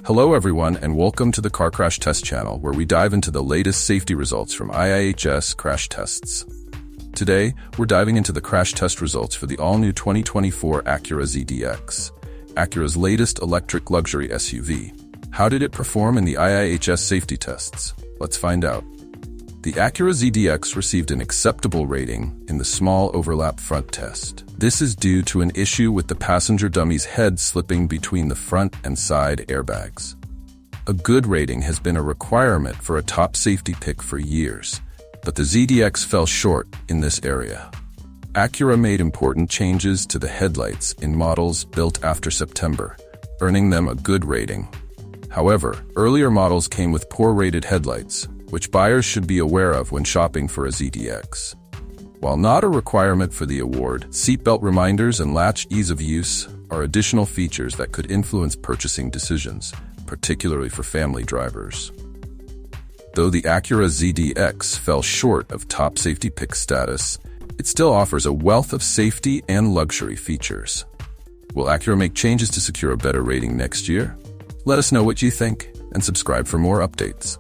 Hello everyone and welcome to the Car Crash Test channel where we dive into the latest safety results from IIHS crash tests. Today, we're diving into the crash test results for the all-new 2024 Acura ZDX, Acura's latest electric luxury SUV. How did it perform in the IIHS safety tests? Let's find out. The Acura ZDX received an acceptable rating in the small overlap front test. This is due to an issue with the passenger dummy's head slipping between the front and side airbags. A good rating has been a requirement for a top safety pick for years, but the ZDX fell short in this area. Acura made important changes to the headlights in models built after September, earning them a good rating. However, earlier models came with poor-rated headlights, which buyers should be aware of when shopping for a ZDX. While not a requirement for the award, seatbelt reminders and latch ease of use are additional features that could influence purchasing decisions, particularly for family drivers. Though the Acura ZDX fell short of top safety pick status, it still offers a wealth of safety and luxury features. Will Acura make changes to secure a better rating next year? Let us know what you think and subscribe for more updates.